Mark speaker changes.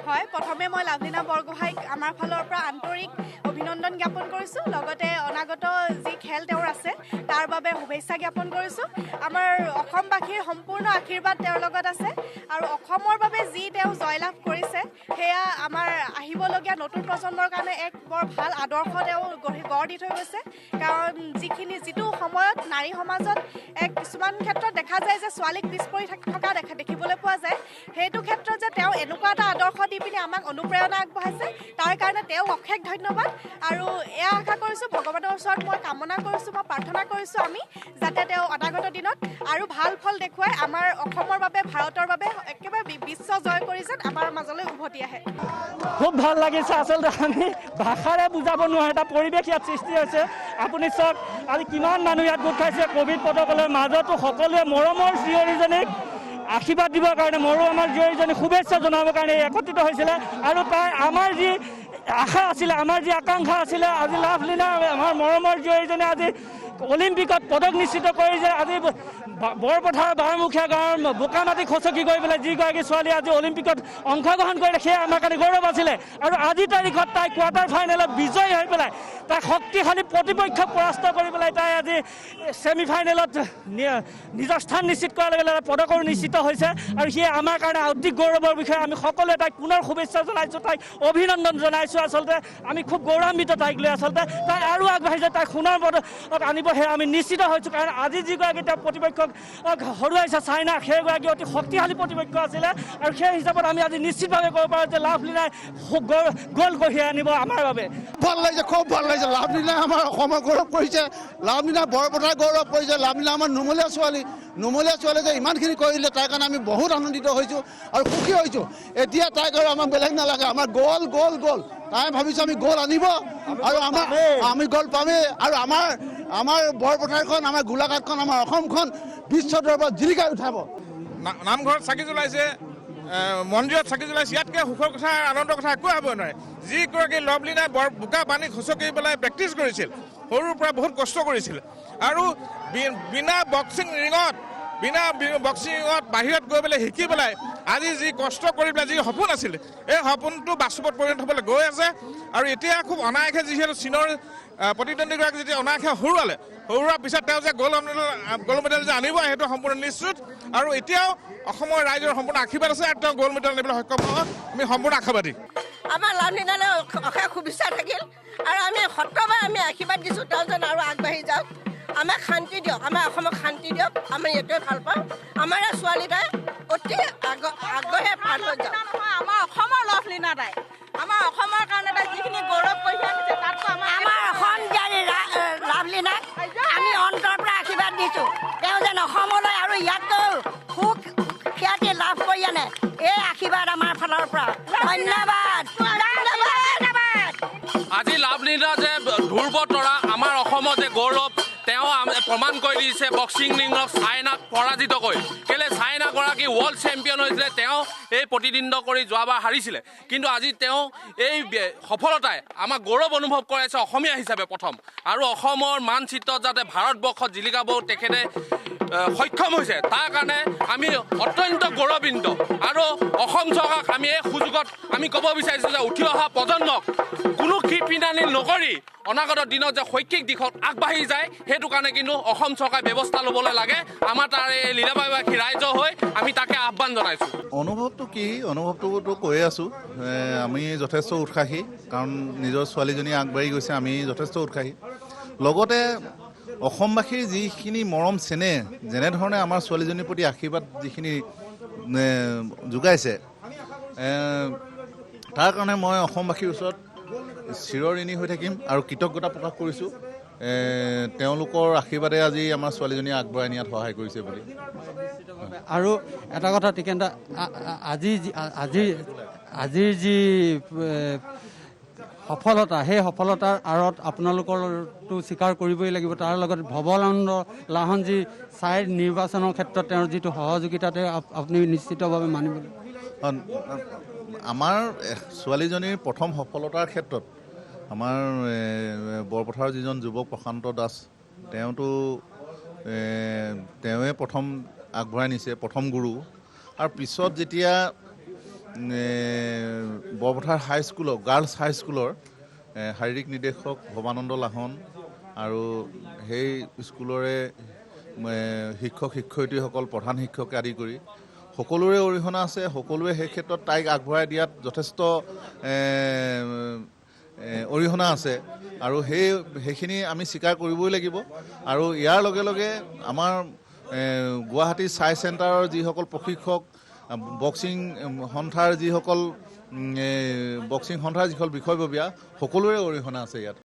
Speaker 1: হয়, প্ৰথমে মই লাভলীনা বৰগোহাঁইক আমাৰ ফালৰ পৰা আন্তৰিক অভিনন্দন জ্ঞাপন কৰিছোঁ। লগতে অনাগত যি খেল তেওঁৰ আছে তাৰ বাবে শুভেচ্ছা জ্ঞাপন কৰিছোঁ। আমাৰ অসমবাসীৰ সম্পূৰ্ণ আশীৰ্বাদ তেওঁৰ লগত আছে আৰু অসমৰ বাবে যি তেওঁ জয়লাভ কৰিছে সেয়া আমাৰ আহিবলগীয়া নতুন প্ৰজন্মৰ কাৰণে এক বৰ ভাল আদৰ্শ তেওঁ গঢ় দি থৈ গৈছে। কাৰণ যিটো সময়ত নাৰী সমাজত কিছুমান ক্ষেত্ৰত দেখা যায় যে ছোৱালীক পিছ পৰি থকা দেখিবলৈ পোৱা যায়, সেইটো ক্ষেত্ৰত যে তেওঁ এনেকুৱা এটা আদৰ্শ দি পিনি আমাক অনুপ্ৰেৰণা আগবঢ়াইছে, তাৰ কাৰণে তেওঁক অশেষ ধন্যবাদ। আৰু এয়া আশা কৰিছোঁ, ভগৱানৰ ওচৰত মই কামনা কৰিছোঁ, মই প্ৰাৰ্থনা কৰিছোঁ আমি যাতে তেওঁ অনাগত দিনত আৰু ভাল ফল দেখুৱাই আমাৰ অসমৰ বাবে, ভাৰতৰ বাবে একেবাৰে বিশ্ব জয় কৰি যেন আমাৰ মাজলৈ উভতি আহে।
Speaker 2: খুব ভাল লাগিছে। আচলতে আমি ভাষাৰে বুজাব নোৱাৰা এটা পৰিৱেশ ইয়াত সৃষ্টি হৈছে। আপুনি চাওক, আজি কিমান মানুহ ইয়াত গোট খাইছে ক'ভিড প্ৰট'কলৰ মাজতো সকলোৱে মৰমৰ জীয়ৰীজনীক আশীৰ্বাদ দিবৰ কাৰণে, আমাৰ জীয়ৰীজনীক শুভেচ্ছা জনাবৰ কাৰণে একত্ৰিত হৈছিলে। আৰু তাই আমাৰ যি আশা আছিলে, আমাৰ যি আকাংক্ষা আছিলে, আজি লাভলীনা আমাৰ মৰমৰ জীয়ৰীজনে আজি অলিম্পিকত পদক নিশ্চিত কৰিছে। আজি বৰপথাৰ বাৰমুখীয়া গাঁৱৰ বোকা মাটি খচকি গৈ পেলাই যিগৰাকী ছোৱালী আজি অলিম্পিকত অংশগ্ৰহণ কৰিলে সেয়া আমাৰ কাৰণে গৌৰৱ আছিলে। আৰু আজিৰ তাৰিখত তাই কোৱাৰ্টাৰ ফাইনেলত বিজয়ী হৈ পেলাই তাই শক্তিশালী প্ৰতিপক্ষক পৰাস্ত কৰি পেলাই তাই আজি ছেমি ফাইনেলত নিজৰ স্থান নিশ্চিত কৰাৰ লগে লগে পদকৰো নিশ্চিত হৈছে। আৰু সেয়া আমাৰ কাৰণে অধিক গৌৰৱৰ বিষয়ে। আমি সকলোৱে তাইক পুনৰ শুভেচ্ছা জনাইছোঁ, তাইক অভিনন্দন জনাইছোঁ। আচলতে আমি খুব গৌৰৱান্বিত তাইক লৈ। আচলতে তাই আৰু আগবাঢ়িছে, তাইক সোণৰ পদক আনিব সেয়া আমি নিশ্চিত হৈছোঁ। কাৰণ আজি যিগৰাকী তেওঁ প্ৰতিপক্ষক হৰুৱাইছে চাইনাক, সেইগৰাকী অতি শক্তিশালী প্ৰতিপক্ষ আছিলে। আৰু সেই হিচাপত আমি আজি নিশ্চিতভাৱে ক'ব পাৰোঁ যে লাভলীনাই গ'ল কঢ়িয়াই আনিব আমাৰ বাবে।
Speaker 3: ভাল লাগিছে, খুব ভাল লাগিছে। লাভলীনাই আমাৰ অসমৰ গৌৰৱ কৰিছে, লাভলীনা বৰপথাৰ গৌৰৱ কৰিছে। লাভলীনা আমাৰ নুমলীয়া ছোৱালী যে ইমানখিনি কৰিলে তাইৰ কাৰণে আমি বহুত আনন্দিত হৈছোঁ আৰু সুখী হৈছোঁ। এতিয়া তাইক আৰু আমাক বেলেগ নালাগে, আমাৰ গ'ল। তাই ভাবিছোঁ আমি গ'ল আনিব আৰু আমি গ'ল পামেই। আৰু আমাৰ বৰপথাৰখন, আমাৰ গোলাঘাটখন, আমাৰ অসমখন বিশ্ব দৰবাৰত জিলিকাই উঠাব।
Speaker 4: নামঘৰত চাকি জ্বলাইছে, মন্দিৰত চাকি জ্বলাইছে, ইয়াতকৈ সুখৰ কথা, আনন্দৰ কথা একো হ'ব নোৱাৰে। যিগৰাকী লাভলীনাই বোকা পানী খচকি পেলাই প্ৰেক্টিছ কৰিছিল, সৰুৰ পৰা বহুত কষ্ট কৰিছিল আৰু বিনা বক্সিং ৰিঙত বাহিৰত গৈ পেলাই শিকি পেলাই আজি যি কষ্ট কৰি পেলাই যি সপোন আছিল, এই সপোনটো বাস্তৱত পৰিণত হ'বলৈ গৈ আছে। আৰু এতিয়া খুব অনায়াসে যিহেতু চীনৰ প্ৰতিদ্বন্দ্বীগৰাকী যেতিয়া অনায়াসে হৰুৱাৰ পিছত তেওঁ যে গ'ল্ড মেডেল যে আনিব সেইটো সম্পূৰ্ণ নিশ্চিত। আৰু এতিয়াও অসমৰ ৰাইজৰ সম্পূৰ্ণ আশীৰ্বাদ আছে আৰু তেওঁ গ'ল্ড মেডেল আনিবলৈ সক্ষম হ'ব, আমি সম্পূৰ্ণ আশাবাদী।
Speaker 5: আমাৰ লাভলীনালৈ অশেষ শুভেচ্ছা থাকিল আৰু আমি সত্ৰবাৰ আমি আশীৰ্বাদ দিছোঁ তেওঁ যেন আৰু আগবাঢ়ি যাওক, আমাক শান্তি দিয়ক, আমাৰ অসমক শান্তি দিয়ক। আমি এইটোৱে ভাল পাওঁ, আমাৰ ছোৱালীটাই অতি আগ্ৰহে পাৰ হৈ যাওক।
Speaker 1: আমাৰ অসমৰ লাভলীনা তাই, আমাৰ অসমৰ কাৰণে তাই যিখিনি গৌৰৱ কৰি আহিছে তাতকৈ
Speaker 5: আমাৰ অসম লাভলীনাক আমি অন্তৰৰ পৰা আশীৰ্বাদ দিছোঁ, তেওঁ যেন অসমলৈ আৰু ইয়াতকৈ সুখ খ্যাতি লাভ কৰি আনে, এই আশীৰ্বাদ আমাৰ ফালৰ পৰা। ধন্যবাদ।
Speaker 6: আজি লাভলীনা যে ধ্ৰুৱ তৰা, আমাৰ অসমৰ যে গৌৰৱ, তেওঁ প্ৰমাণ কৰি দিছে বক্সিং ৰিঙত চাইনাক পৰাজিত কৰি। কেলৈ চাইনাগৰাকী ৱৰ্ল্ড চেম্পিয়ন হৈছিলে, তেওঁ এই প্ৰতিদ্বন্দ্বিতা কৰি যোৱাবাৰ হাৰিছিলে। কিন্তু আজি তেওঁ এই সফলতাই আমাক গৌৰৱ অনুভৱ কৰাইছে অসমীয়া হিচাপে প্ৰথম, আৰু অসমৰ মানচিত্ৰত যাতে ভাৰতবৰ্ষত জিলিকাব তেখেতে সক্ষম হৈছে, তাৰ কাৰণে আমি অত্যন্ত গৌৰৱান্বিত। আৰু অসম চৰকাৰক আমি এই সুযোগত আমি ক'ব বিচাৰিছোঁ যে উঠি অহা প্ৰজন্মক কোনো কৃপিনানি নকৰি অনাগত দিনত যে শৈক্ষিক দিশত আগবাঢ়ি যায়, সেইটো কাৰণে কিন্তু অসম চৰকাৰে ব্যৱস্থা ল'বলৈ লাগে। আমাৰ তাৰ এই লীলাবাইবাসী ৰাইজ হৈ আমি তাকে আহ্বান জনাইছোঁ।
Speaker 7: অনুভৱটো কি, অনুভৱটোতো কৈয়ে আছোঁ, আমি যথেষ্ট উৎসাহী, কাৰণ নিজৰ ছোৱালীজনী আগবাঢ়ি গৈছে, আমি যথেষ্ট উৎসাহী। লগতে অসমবাসীৰ যিখিনি মৰম চেনেহ, যেনেধৰণে আমাৰ ছোৱালীজনীৰ প্ৰতি আশীৰ্বাদ যিখিনি যোগাইছে, তাৰ কাৰণে মই অসমবাসীৰ ওচৰত চিৰঋণী হৈ থাকিম আৰু কৃতজ্ঞতা প্ৰকাশ কৰিছোঁ। তেওঁলোকৰ আশীৰ্বাদে আজি আমাৰ ছোৱালীজনী আগবঢ়াই নিয়াত সহায় কৰিছে বুলি।
Speaker 8: আৰু এটা কথা টিকেন্দা, আজিৰ যি সফলতা, সেই সফলতাৰ আঁৰত আপোনালোকৰতো স্বীকাৰ কৰিবই লাগিব। তাৰ লগত ভৱলানন্দ লাহনজী চাইড নিৰ্বাচনৰ ক্ষেত্ৰত তেওঁৰ যিটো সহযোগিতাতে আপুনি নিশ্চিতভাৱে মানিব লাগিব।
Speaker 7: আমাৰ ছোৱালীজনীৰ প্ৰথম সফলতাৰ ক্ষেত্ৰত আমাৰ বৰপথাৰৰ যিজন যুৱক প্ৰশান্ত দাস, তেওঁৱে প্ৰথম আগবঢ়াই নিছে, প্ৰথম গুৰু। আৰু পিছত যেতিয়া বৰপথাৰ হাইস্কুলৰ গাৰ্লছ হাইস্কুলৰ শাৰীৰিক নিৰ্দেশক ভৱানন্দ লাহন আৰু সেই স্কুলৰে শিক্ষক শিক্ষয়িত্ৰীসকল প্ৰধান শিক্ষকে আদি কৰি সকলোৰে অৰিহণা আছে। সকলোৱে সেই ক্ষেত্ৰত তাইক আগবঢ়াই দিয়াত যথেষ্ট অৰিহণা আছে আৰু সেইখিনি আমি স্বীকাৰ কৰিবই লাগিব। আৰু ইয়াৰ লগে লগে আমাৰ গুৱাহাটী চাই চেণ্টাৰৰ যিসকল প্ৰশিক্ষক বক্সিং সন্থাৰ যিসকল বিষয়ববীয়া সকলোৰে অৰিহণা আছে ইয়াত।